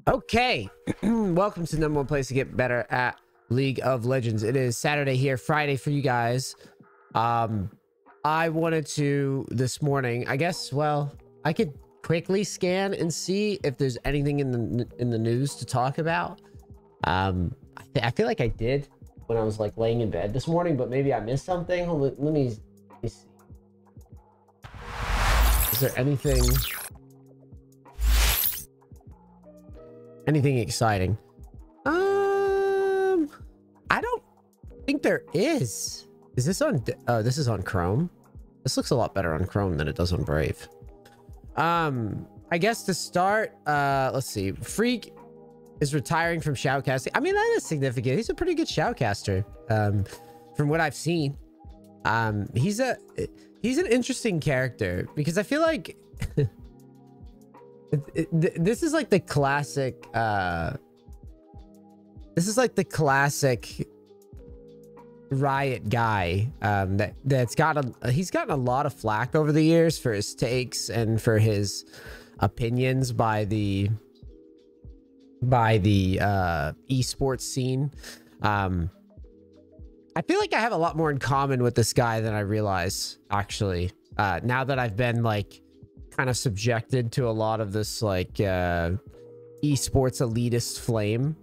Okay, welcome to the number one place to get better at League of Legends. It is Saturday here, Friday for you guys. I wanted to this morning, I guess, well, I could quickly scan and see if there's anything in the news to talk about. I feel like I did when I was like laying in bed this morning, but maybe I missed something. Let me see. Is there anything exciting? I don't think there is. Is this on this is on Chrome? This looks a lot better on Chrome than it does on Brave. I guess to start, let's see. Freak is retiring from shoutcasting. I mean, that is significant. He's a pretty good shoutcaster, from what I've seen. He's an interesting character because I feel like this is like the classic Riot guy, he's gotten a lot of flack over the years for his takes and for his opinions by the esports scene. I feel like I have a lot more in common with this guy than I realize, actually, now that I've been like kind of subjected to a lot of this like esports elitist flame,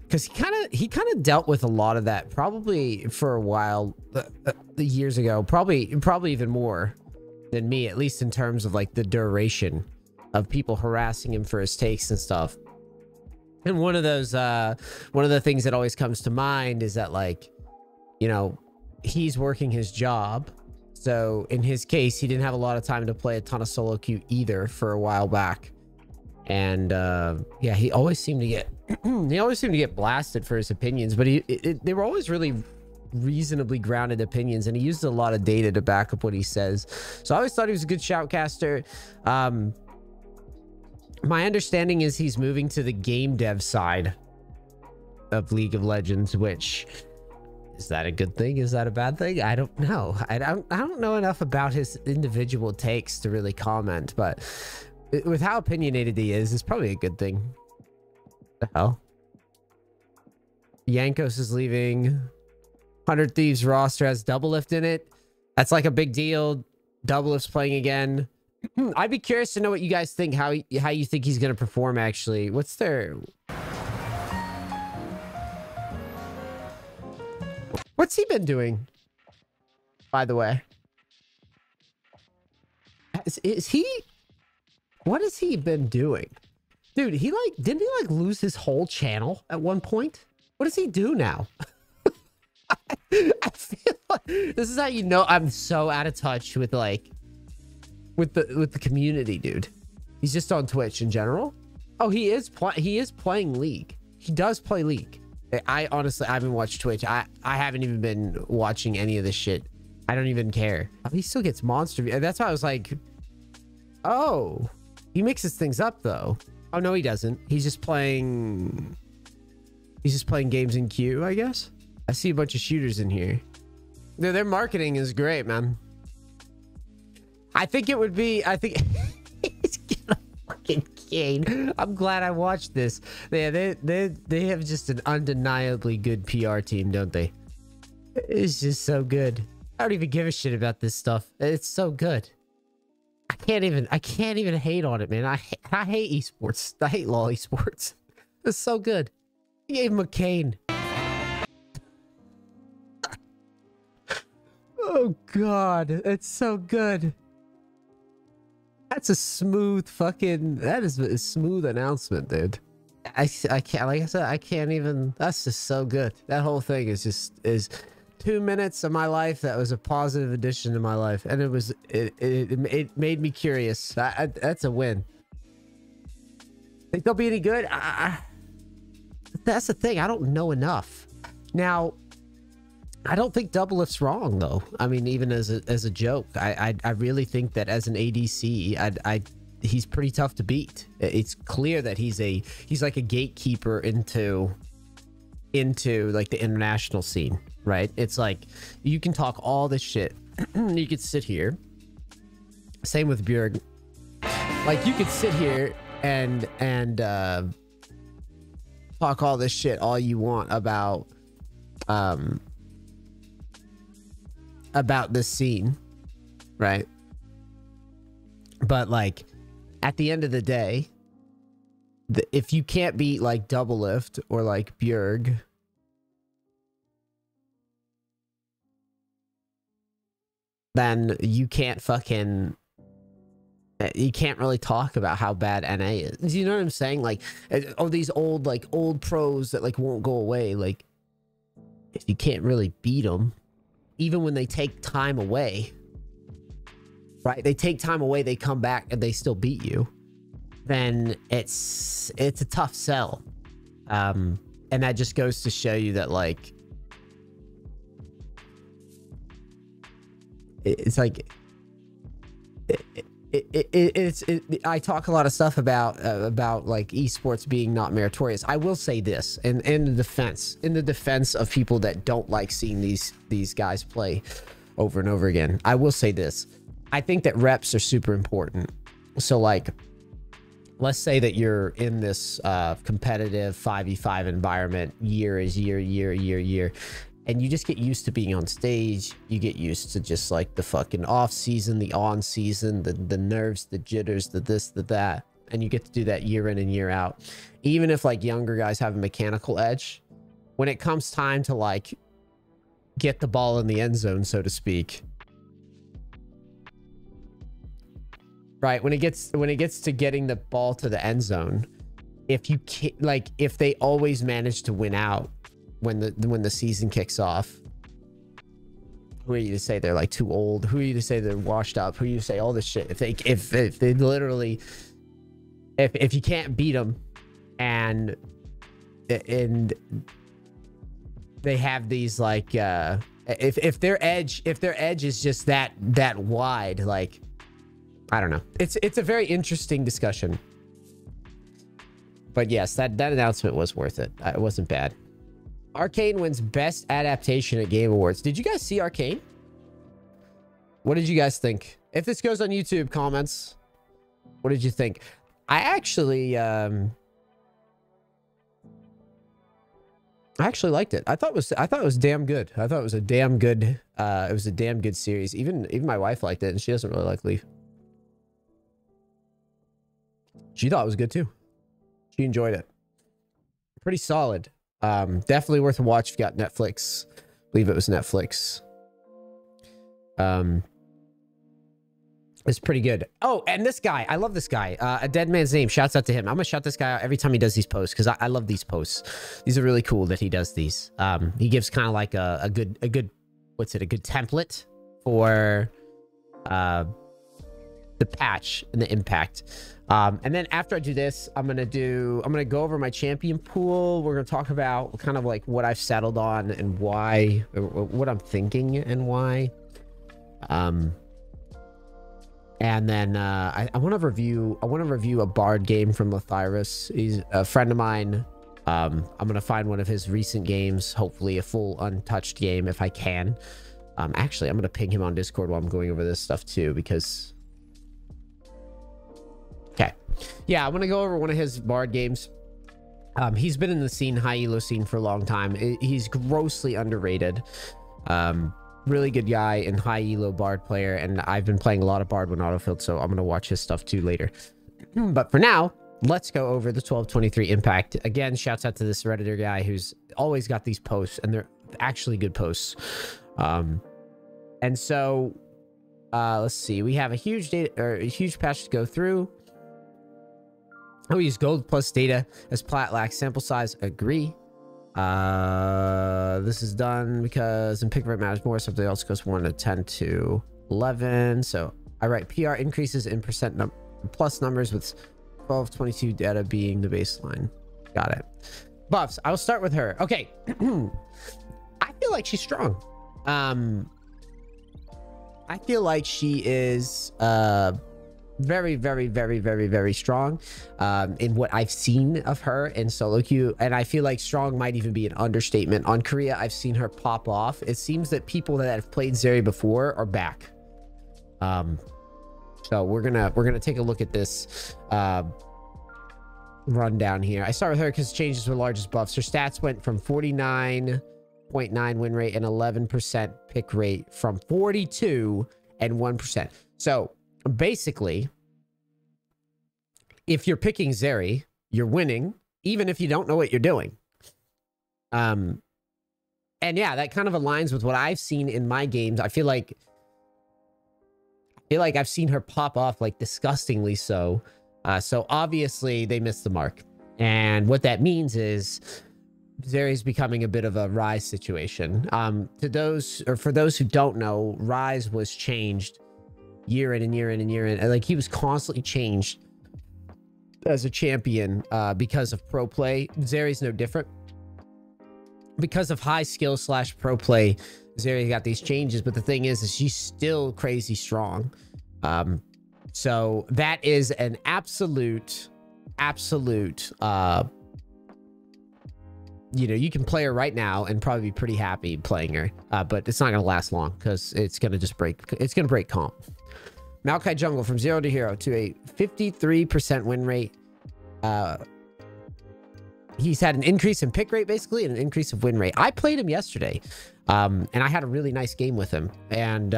because he kind of dealt with a lot of that probably for a while, years ago, probably even more than me, at least in terms of like the duration of people harassing him for his takes and stuff. And one of the things that always comes to mind is that, like, you know, he's working his job. So in his case, he didn't have a lot of time to play a ton of solo queue either for a while back. And yeah, he always seemed to get blasted for his opinions, but they were always really reasonably grounded opinions, and he used a lot of data to back up what he says. So I always thought he was a good shoutcaster. My understanding is he's moving to the game dev side of League of Legends, which, is that a good thing? Is that a bad thing? I don't know. I don't know enough about his individual takes to really comment, but with how opinionated he is, it's probably a good thing. What the hell? Yankos is leaving. 100 Thieves roster has Double Lift in it. That's like a big deal. Double Lift's playing again. I'd be curious to know what you guys think, how you think he's going to perform, actually. What's their... What's he been doing, by the way? Is he... What has he been doing? Dude, didn't he like lose his whole channel at one point? What does he do now? I feel like this is how you know I'm so out of touch with like with the community, dude. He's just on Twitch in general. Oh, he is playing League. He does play League. I honestly, I haven't watched Twitch. I haven't even been watching any of this shit. I don't even care. He still gets monster. That's why I was like, oh, he mixes things up though. Oh no, he doesn't. He's just playing games in queue, I guess. I see a bunch of shooters in here. Their marketing is great, man. I think it would be, he's gonna fucking cane. I'm glad I watched this. They have just an undeniably good PR team, don't they? It's just so good. I don't even give a shit about this stuff. It's so good. I can't even hate on it, man. I hate esports. I hate LoL esports. It's so good. He gave him a cane. Oh god, it's so good. That's a smooth fucking... That is a smooth announcement, dude. I can't, like I said, I can't even... That's just so good. That whole thing is 2 minutes of my life that was a positive addition to my life, and it made me curious. That's a win. Think they'll be any good? That's the thing. I don't know enough. Now, I don't think Double Lift's wrong though. I mean, even as a joke, I really think that as an ADC, he's pretty tough to beat. It's clear that he's like a gatekeeper into like the international scene, right? It's like you can talk all this shit. You could sit here. Same with Björg. Like you could sit here and talk all this shit all you want about this scene, right? But like at the end of the day, if you can't beat like Doublelift or like Bjerg, then you can't really talk about how bad NA is. You know what I'm saying? Like, oh, these old pros that like won't go away. Like, if you can't really beat them, even when they take time away, right? They take time away, they come back and they still beat you. Then it's a tough sell. And that just goes to show you that like, it's like, I talk a lot of stuff about like esports being not meritorious. I will say this in the defense of people that don't like seeing these guys play over and over again. I will say this. I think that reps are super important. So like, let's say that you're in this competitive 5v5 environment, year is year, and you just get used to being on stage. You get used to just like the fucking off season, the on season, the nerves, the jitters, the this, the that. And you get to do that year in and year out. Even if like younger guys have a mechanical edge, when it comes time to like get the ball in the end zone, so to speak, right? When it gets to getting the ball to the end zone, if you can't, like, if they always manage to win out when the season kicks off, who are you to say they're like too old? Who are you to say they're washed up? Who are you to say all this shit? If they literally, if you can't beat them, and they have these like if their edge is just that wide, like, I don't know. It's a very interesting discussion. But yes, that announcement was worth it. It wasn't bad. Arcane wins Best Adaptation at Game Awards. Did you guys see Arcane? What did you guys think? If this goes on YouTube, comments. What did you think? I actually liked it. I thought it was damn good. I thought it was a damn good series. Even my wife liked it, and she doesn't really like Leaf. She thought it was good too. She enjoyed it. Pretty solid. Definitely worth a watch if you got Netflix. I believe it was Netflix. It's pretty good. Oh, and this guy, I love this guy. A Dead Man's Name. Shouts out to him. I'm gonna shout this guy out every time he does these posts, because I love these posts. These are really cool that he does these. He gives kind of like a good what's it? A good template for the patch and the impact. And then after I do this, I'm gonna go over my champion pool. We're gonna talk about kind of like what I've settled on and why, or what I'm thinking and why. And then I want to review a Bard game from Lathyrus. He's a friend of mine. I'm gonna find one of his recent games, hopefully a full untouched game if I can. Actually, I'm gonna ping him on Discord while I'm going over this stuff too, because okay, yeah, I'm gonna go over one of his Bard games. He's been in the scene, high elo scene, for a long time. He's grossly underrated. Really good guy and high elo Bard player, and I've been playing a lot of Bard when autofilled, so I'm gonna watch his stuff too later. But for now, let's go over the 1223 impact. Again, shouts out to this Redditor guy who's always got these posts, and they're actually good posts. And so let's see, we have a huge patch to go through. Oh, we use gold plus data as plat lacks sample size. Agree. This is done because in pick rate matters more. Something else goes 1 to 10 to 11. So I write PR increases in percent plus numbers, with 1222 data being the baseline. Got it. Buffs. I'll start with her. Okay. I feel like she's strong. I feel like she is very, very, very, very, very strong in what I've seen of her in solo queue, and I feel like strong might even be an understatement. On Korea, I've seen her pop off. It seems that people that have played Zeri before are back. So we're gonna take a look at this. rundown here. I start with her because changes were largest buffs. Her stats went from 49.9 win rate and 11% pick rate from 42 and 1%. So basically, if you're picking Zeri, you're winning, even if you don't know what you're doing. And yeah, that kind of aligns with what I've seen in my games. I feel like I've seen her pop off like disgustingly so. So obviously they missed the mark. And what that means is Zeri's becoming a bit of a Rise situation. For those who don't know, Rise was changed year in and year in and year in. And like he was constantly changed as a champion because of pro play. Zeri's no different. Because of high skill / pro play, Zeri got these changes. But the thing is she's still crazy strong. So that is an absolute, you know, you can play her right now and probably be pretty happy playing her. But it's not going to last long because it's going to just break. It's going to break comp. Maokai Jungle from 0 to hero to a 53% win rate. He's had an increase in pick rate, basically, and an increase of win rate. I played him yesterday, and I had a really nice game with him. And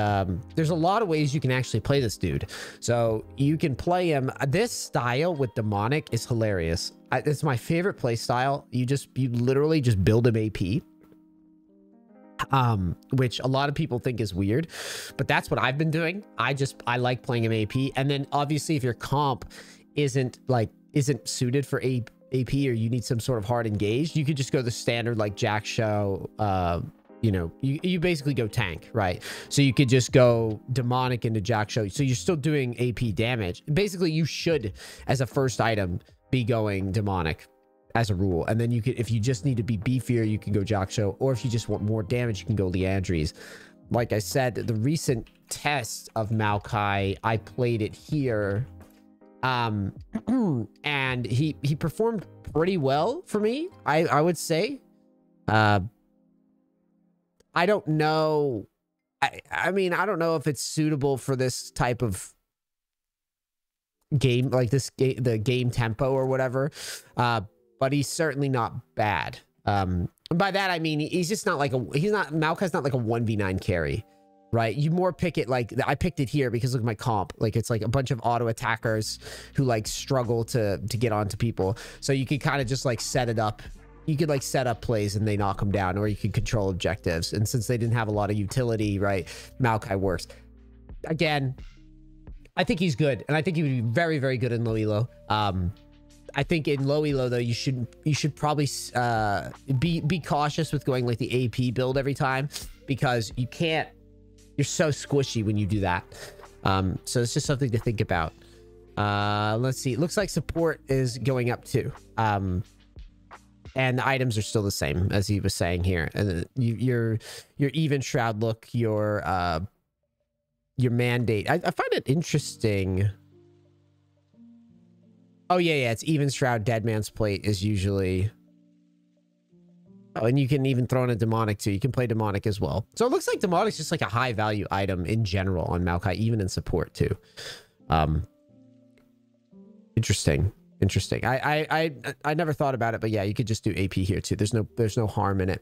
there's a lot of ways you can actually play this dude. So you can play him. This style with Demonic is hilarious. It's my favorite play style. You literally just build him AP. Which a lot of people think is weird, but that's what I've been doing. I like playing him AP. And then obviously if your comp isn't suited for AP, or you need some sort of hard engaged, you could just go the standard like Jack Show. You know, you basically go tank, right? So you could just go Demonic into Jack Show. So you're still doing AP damage. Basically, you should, as a first item, be going Demonic as a rule. And then you could, if you just need to be beefier, you can go Jack Show. Or if you just want more damage, you can go Leandries. Like I said, the recent test of Maokai, I played it here. And he performed pretty well for me, I would say. I don't know. I mean, I don't know if it's suitable for this type of game, like the game tempo or whatever. But he's certainly not bad. And by that I mean he's just not like Maokai's not like a 1v9 carry. Right, you more pick it like I picked it here because look at my comp. Like it's like a bunch of auto attackers who like struggle to get onto people. So you could kind of just like set it up. You could like set up plays and they knock them down, or you could control objectives. And since they didn't have a lot of utility, right, Maokai works. Again, I think he's good, and I think he would be very, very good in low elo. I think in low elo though, you should probably be cautious with going like the AP build every time, because you can't. You're so squishy when you do that. So it's just something to think about. Let's see. It looks like support is going up too. And the items are still the same as he was saying here. And your even shroud look, your mandate. I find it interesting. Oh yeah, it's even shroud. Dead man's plate is usually. Oh, and you can even throw in a demonic too. You can play demonic as well. So it looks like demonic's just like a high value item in general on Maokai, even in support too. Interesting. I never thought about it, but yeah, you could just do AP here too. There's no harm in it.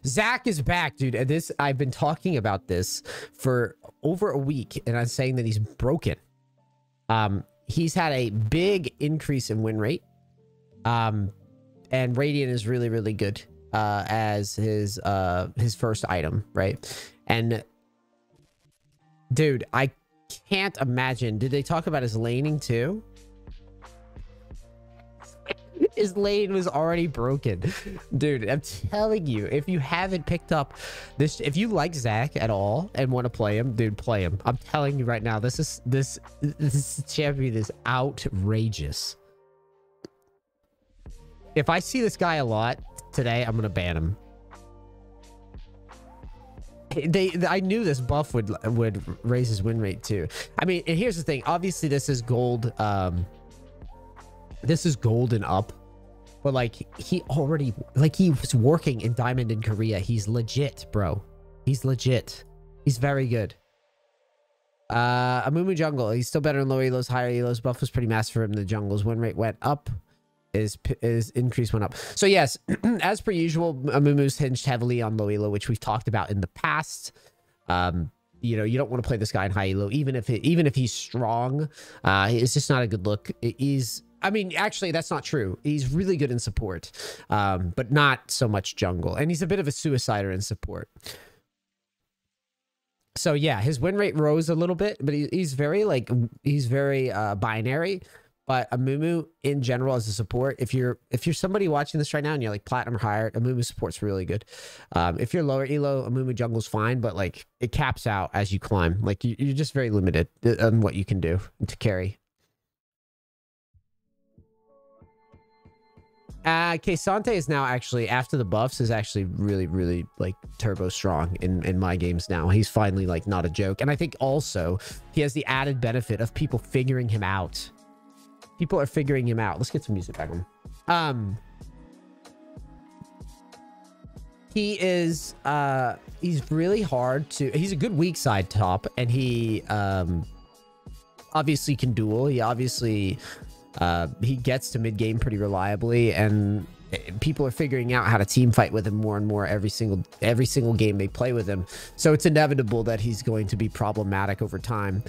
Zach is back, dude. And I've been talking about this for over a week, and I'm saying that he's broken. He's had a big increase in win rate. And Radiant is really, really good as his first item, right? And dude, I can't imagine. Did they talk about his laning too? His lane was already broken. Dude, I'm telling you, if you haven't picked up this, if you like Zach at all and want to play him, dude, play him. I'm telling you right now, this champion is outrageous. If I see this guy a lot today, I'm gonna ban him. I knew this buff would raise his win rate too. I mean, and here's the thing. Obviously, this is gold. This is gold and up. But like he was working in Diamond in Korea. He's legit, bro. He's legit. He's very good. Amumu jungle. He's still better in lower elos, higher elos. Buff was pretty massive for him in the jungles. Win rate went up. His increase went up. So yes, as per usual, Amumu's hinged heavily on low elo, which we've talked about in the past. You know, you don't want to play this guy in high elo, even if he's strong. It's just not a good look. I mean, actually, that's not true. He's really good in support, but not so much jungle. And he's a bit of a suicider in support. So yeah, his win rate rose a little bit, but he's very binary. But Amumu in general as a support, if you're somebody watching this right now and you're like platinum or higher, Amumu support's really good. If you're lower elo, Amumu jungle's fine, but like it caps out as you climb. Like you're just very limited on what you can do to carry. Kesante is now actually, after the buffs, is actually really like turbo strong in my games now. He's finally like not a joke. And I think also he has the added benefit of people figuring him out. People are figuring him out. Let's get some music back on. He's really hard to, he's a good weak side top, and he obviously can duel. He obviously he gets to mid game pretty reliably, and people are figuring out how to team fight with him more and more every single game they play with him. So it's inevitable that he's going to be problematic over time.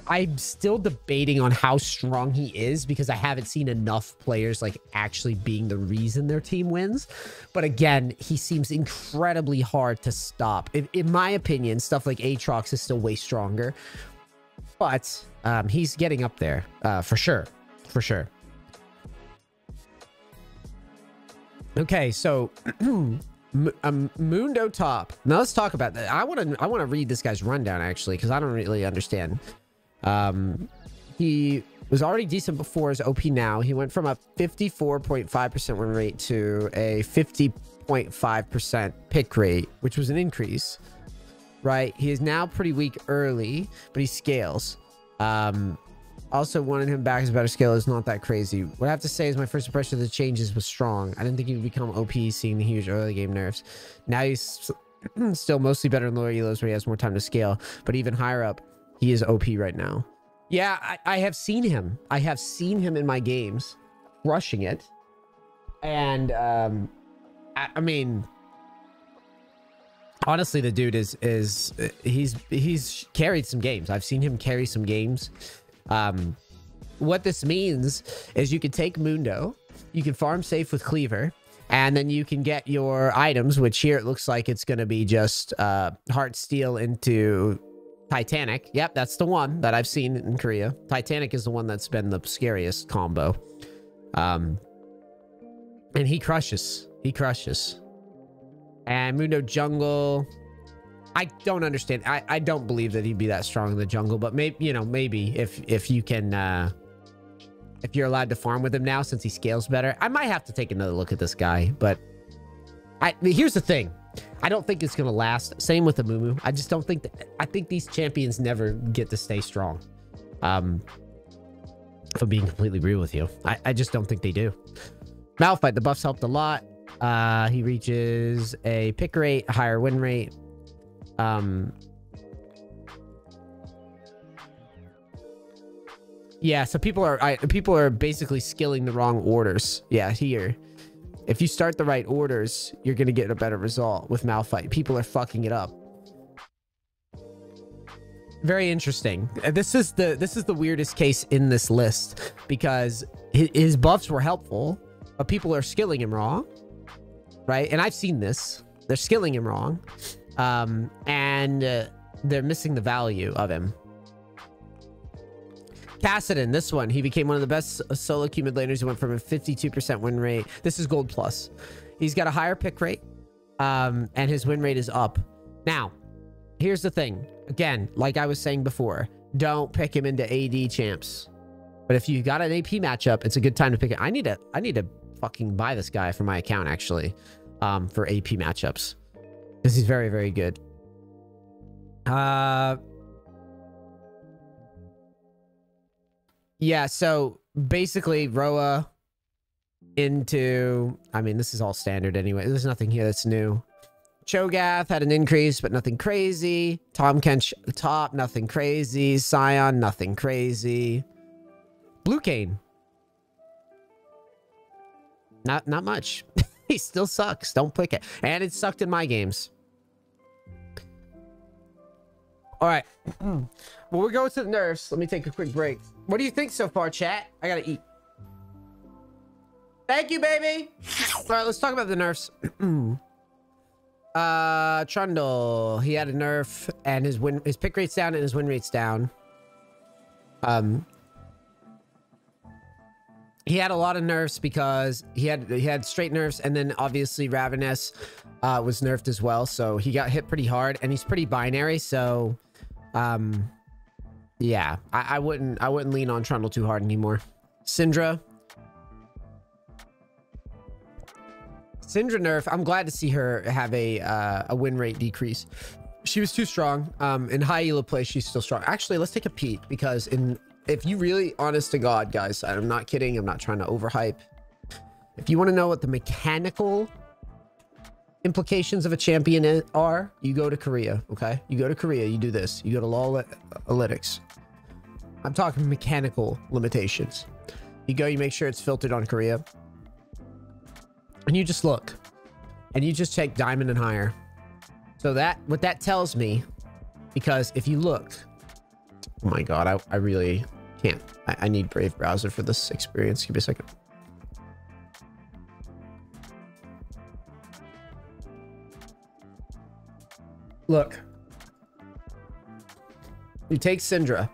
I'm still debating on how strong he is because I haven't seen enough players like actually being the reason their team wins. But again, he seems incredibly hard to stop. In my opinion, stuff like Aatrox is still way stronger. But he's getting up there for sure. For sure. Okay, so Mundo top. Now let's talk about that. I want to read this guy's rundown actually, because I don't really understand. He was already decent before, his OP now. He went from a 54.5% win rate to a 50.5% pick rate, which was an increase, right? He is now pretty weak early, but he scales. Also wanted him back as a better scale is not that crazy. What I have to say is my first impression of the changes was strong. I didn't think he would become OP seeing the huge early game nerfs. Now he's still mostly better in lower elos where he has more time to scale, but even higher up, he is OP right now. Yeah, I have seen him. I have seen him in my games rushing it. And I mean, honestly, the dude he's carried some games. I've seen him carry some games. What this means is you can take Mundo, you can farm safe with Cleaver, and then you can get your items, which here it looks like it's going to be just Heart Steel into Titanic. Yep, that's the one that I've seen in Korea. Titanic is the one that's been the scariest combo. And he crushes. He crushes. And Mundo jungle, I don't understand. I don't believe that he'd be that strong in the jungle, but maybe, you know, maybe if you can, if you're allowed to farm with him now since he scales better. I might have to take another look at this guy, but here's the thing. I don't think it's going to last. Same with Amumu. I just don't think that, I think these champions never get to stay strong. If I'm being completely real with you, I just don't think they do. Malphite, the buffs helped a lot. He reaches a pick rate, a higher win rate. Yeah, so people are basically skilling the wrong orders. Yeah, here. If you start the right orders, you're going to get a better result with Malphite. People are fucking it up. Very interesting. This is the weirdest case in this list because his buffs were helpful, but people are skilling him wrong, right? And I've seen this. They're skilling him wrong, and they're missing the value of him. Cassidon, this one, he became one of the best solo queue mid laners. He went from a 52% win rate. This is gold plus. He's got a higher pick rate, and his win rate is up. Now, here's the thing. Again, like I was saying before, don't pick him into AD champs. But if you got an AP matchup, it's a good time to pick it. I need to fucking buy this guy for my account actually, for AP matchups, because he's very, very good. Yeah, so basically Roa into, I mean, this is all standard anyway. There's nothing here that's new. Cho'Gath had an increase, but nothing crazy. Tom Kench top, nothing crazy. Scion, nothing crazy. Blue Cane. Not much. He still sucks. Don't pick it. And it sucked in my games. All right. Well, we're going to the nerfs. Let me take a quick break. What do you think so far, chat? I gotta eat. Thank you, baby. All right, let's talk about the nerfs. Trundle. He had a nerf, and his pick rate's down, and his win rate's down. He had a lot of nerfs because he had straight nerfs, and then obviously Ravenous was nerfed as well, so he got hit pretty hard, and he's pretty binary, so yeah, I wouldn't lean on Trundle too hard anymore. Syndra nerf. I'm glad to see her have a win rate decrease. She was too strong. In high elo play, she's still strong. Actually, let's take a peek, because if you really, honest to God, guys, I'm not kidding. I'm not trying to overhype. If you want to know what the mechanical implications of a champion are, you go to Korea, okay? You go to Korea, you do this. You go to LoL Analytics. I'm talking mechanical limitations. You go, you make sure it's filtered on Korea. And you just look. And you just take diamond and higher. So what that tells me, because if you look... Oh my God, I really can't. I need Brave Browser for this experience. Give me a second. Look. You take Syndra.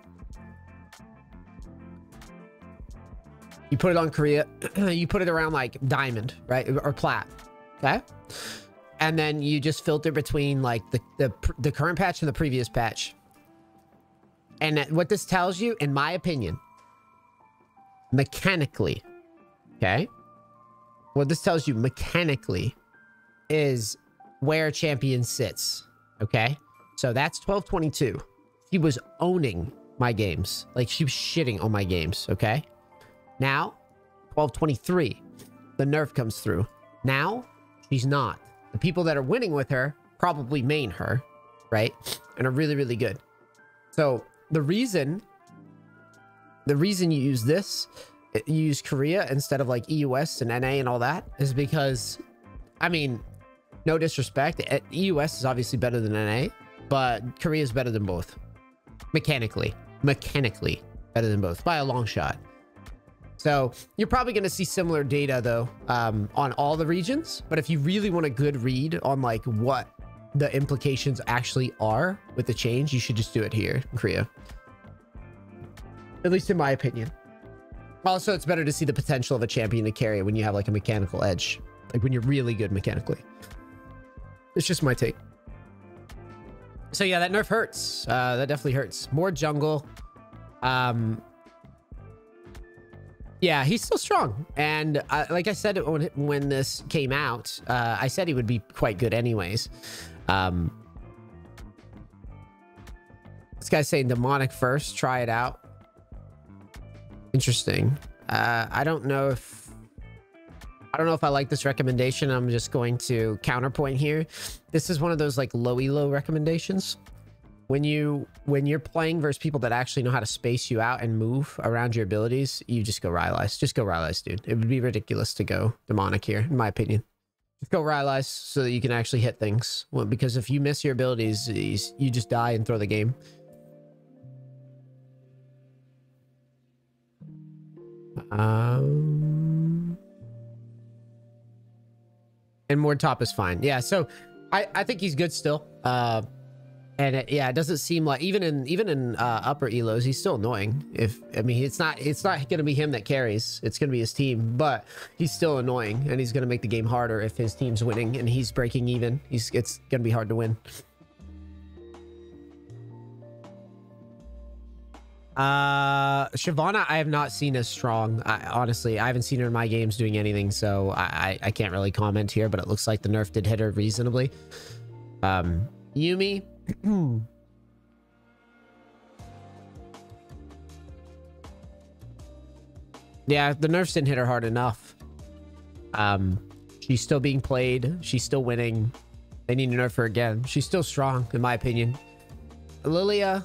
You put it on Korea. You put it around like diamond, right? Or plat. Okay? And then you just filter between like the current patch and the previous patch. And what this tells you, in my opinion, mechanically, okay? What this tells you mechanically is where champion sits, okay? So that's 1222. She was owning my games. Like, she was shitting on my games, okay? Now, 1223, the nerf comes through. Now, she's not. The people that are winning with her probably main her, right? And are really, really good. So... The reason you use this, you use Korea instead of like EUS and NA and all that, is because, I mean, no disrespect, EUS is obviously better than NA, but Korea is better than both. Mechanically better than both by a long shot. So you're probably going to see similar data though, on all the regions. But if you really want a good read on like what the implications actually are with the change, you should just do it here in Korea. At least in my opinion. Also, it's better to see the potential of a champion to carry when you have like a mechanical edge. Like when you're really good mechanically. It's just my take. So yeah, that nerf hurts. That definitely hurts. More jungle. Yeah, he's still strong. And like I said, when this came out, I said he would be quite good anyways. This guy's saying demonic first. Try it out. Interesting. I don't know if I like this recommendation. I'm just going to counterpoint here. This is one of those like low elo recommendations. When you're playing versus people that actually know how to space you out and move around your abilities, you just go Rylai's. Just go Rylai's, dude. It would be ridiculous to go demonic here, in my opinion. Just go Rylai's so that you can actually hit things. Well, because if you miss your abilities, you just die and throw the game. And more top is fine. Yeah, so I think he's good still. And it doesn't seem like even in upper elos, he's still annoying. I mean, it's not gonna be him that carries. It's gonna be his team, but he's still annoying, and he's gonna make the game harder if his team's winning and he's breaking even. It's gonna be hard to win. Shyvana, I have not seen as strong. Honestly, I haven't seen her in my games doing anything, so I can't really comment here, but it looks like the nerf did hit her reasonably. Yumi. Yeah, the nerfs didn't hit her hard enough. She's still being played. She's still winning. They need to nerf her again. She's still strong, in my opinion. Lilia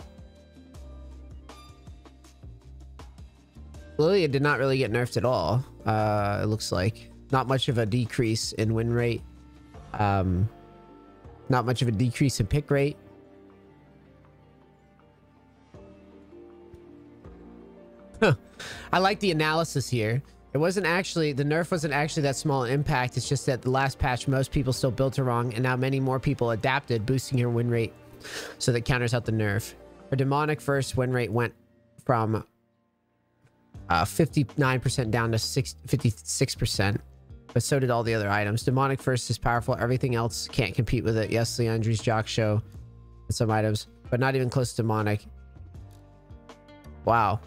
did not really get nerfed at all. It looks like not much of a decrease in win rate. Not much of a decrease in pick rate. I like the analysis here. It wasn't actually, the nerf wasn't actually that small an impact. It's just that the last patch, most people still built her wrong, and now many more people adapted, boosting her win rate. So that counters out the nerf. Her demonic first win rate went from 59% down to 56%. But so did all the other items. Demonic first is powerful. Everything else can't compete with it. Yes, Leandri's Jock Show and some items, but not even close to demonic. Wow.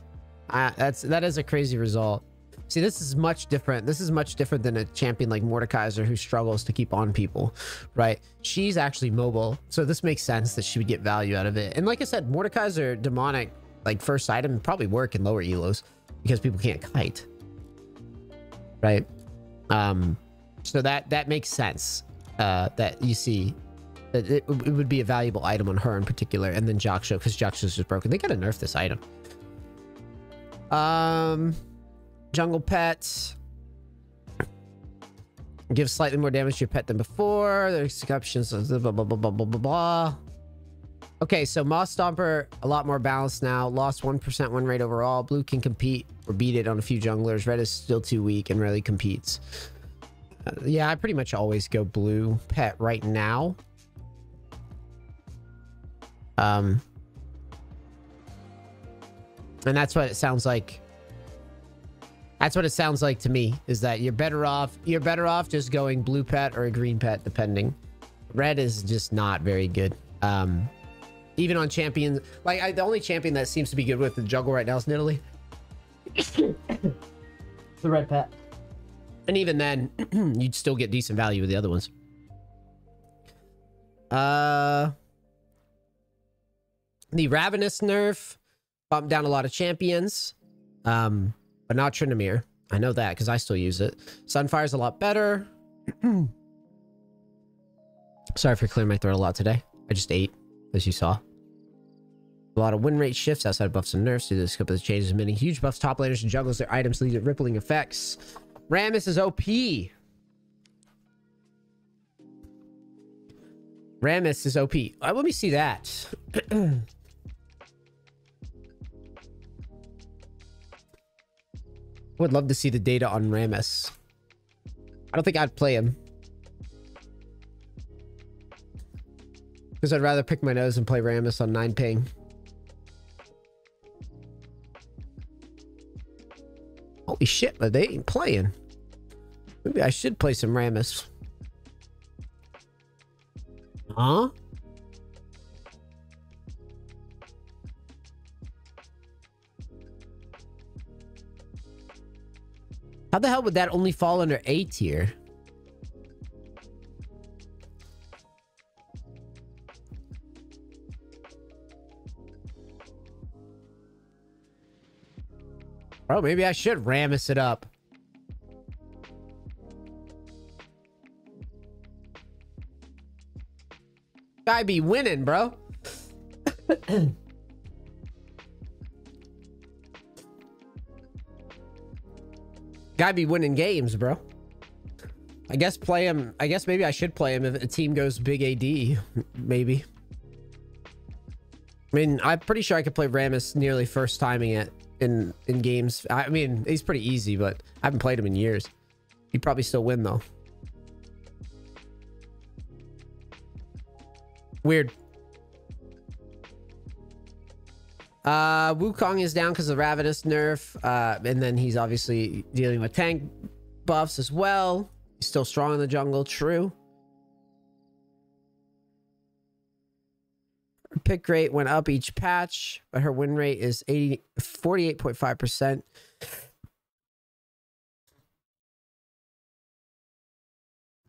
That is a crazy result. See, this is much different. This is much different than a champion like Mordekaiser who struggles to keep on people, right? She's actually mobile, so this makes sense that she would get value out of it. And like I said, Mordekaiser demonic like first item probably work in lower elos because people can't kite, right? So that makes sense. That you see that it would be a valuable item on her in particular, and then Jock Show because Jock Show's just broken. They gotta nerf this item. Jungle Pet. Give slightly more damage to your pet than before. There's exceptions. Blah, blah, blah, blah, blah, blah, blah. Okay, so Moss Stomper, a lot more balanced now. Lost 1% win rate overall. Blue can compete or beat it on a few junglers. Red is still too weak and rarely competes. Yeah, I pretty much always go blue pet right now. And that's what it sounds like. That's what it sounds like to me, is that you're better off just going blue pet or a green pet, depending. Red is just not very good. Even on champions, like the only champion that seems to be good with the jungle right now is Nidalee. The red pet. And even then, you'd still get decent value with the other ones. The Ravenous nerf bumped down a lot of champions. But not Tryndamere. I know that because I still use it. Sunfire's a lot better. Sorry for clearing my throat a lot today. I just ate, as you saw. A lot of win rate shifts outside of buffs and nerfs due to the scope of the changes. Many huge buffs, top laners, and jungles their items lead to rippling effects. Rammus is OP. Rammus is OP. Let me see that. Would love to see the data on Rammus. I don't think I'd play him. Because I'd rather pick my nose and play Rammus on 9 ping. Holy shit, but they ain't playing. Maybe I should play some Rammus. Huh? How the hell would that only fall under A tier? Bro, maybe I should Rammus it up. Guy be winning, bro. Guy be winning games, bro. I guess play him. I guess maybe I should play him if a team goes big AD. Maybe. I mean, I'm pretty sure I could play Rammus nearly first timing it in games. I mean, he's pretty easy, but I haven't played him in years. He'd probably still win though. Weird. Wukong is down because of the Ravenous nerf. And then he's obviously dealing with tank buffs as well. He's still strong in the jungle, true. Her pick rate went up each patch, but her win rate is 48.5%.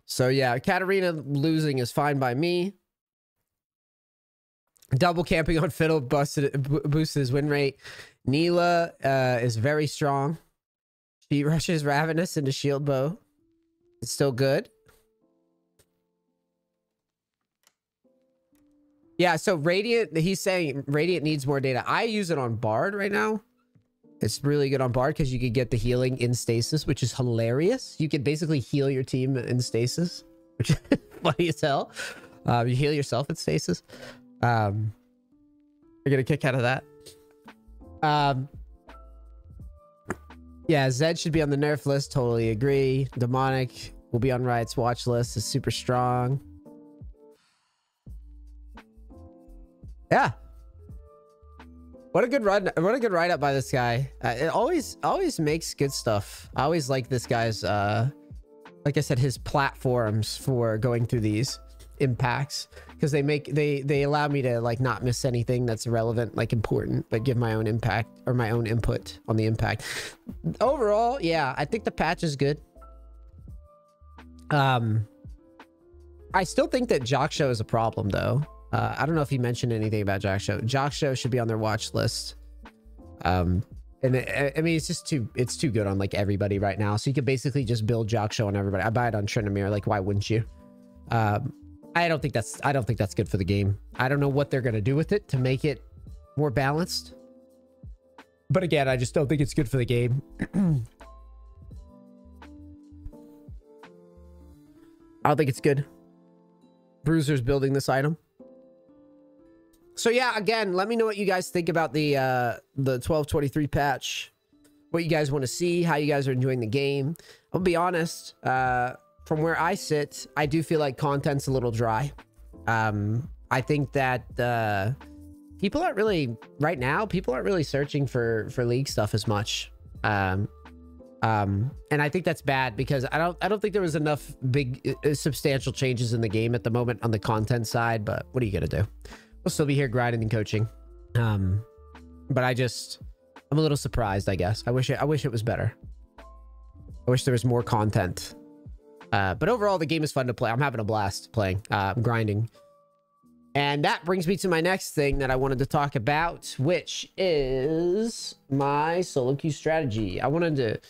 So yeah, Katarina losing is fine by me. Double camping on Fiddle boosted his win rate. Neela is very strong. She rushes Ravenous into shield bow. It's still good. Yeah, so Radiant, he's saying Radiant needs more data. I use it on Bard right now. It's really good on Bard because you could get the healing in stasis, which is hilarious. You could basically heal your team in stasis, which is funny as hell. You heal yourself in stasis. I get a kick out of that. Yeah, Zed should be on the nerf list. Totally agree. Demonic will be on Riot's watch list. Is super strong. Yeah. What a good run. What a good write-up by this guy. It always makes good stuff. I always like this guy's, like I said, his platforms for going through these impacts, because they allow me to like not miss anything that's relevant, like important, but give my own impact or my own input on the impact. Overall, yeah, I think the patch is good. I still think that Jock Show is a problem though. I don't know if he mentioned anything about Jock Show. Jock Show should be on their watch list. And I mean, it's too good on like everybody right now. So you could basically just build Jock Show on everybody. I buy it on Trinamir. Like, why wouldn't you? I don't think that's good for the game. I don't know what they're gonna do with it to make it more balanced. But again, I just don't think it's good for the game. I don't think it's good. Bruiser's building this item. So yeah, again, let me know what you guys think about the 1223 patch. What you guys want to see, how you guys are enjoying the game. I'll be honest, from where I sit, I do feel like content's a little dry. I think that people aren't really, right now, people aren't really searching for League stuff as much. And I think that's bad because I don't think there was enough big substantial changes in the game at the moment on the content side, but what are you gonna do? We'll still be here grinding and coaching. But I'm a little surprised, I guess. I wish it was better. I wish there was more content. But overall, the game is fun to play. I'm having a blast playing, grinding. And that brings me to my next thing that I wanted to talk about, which is my solo queue strategy. I wanted to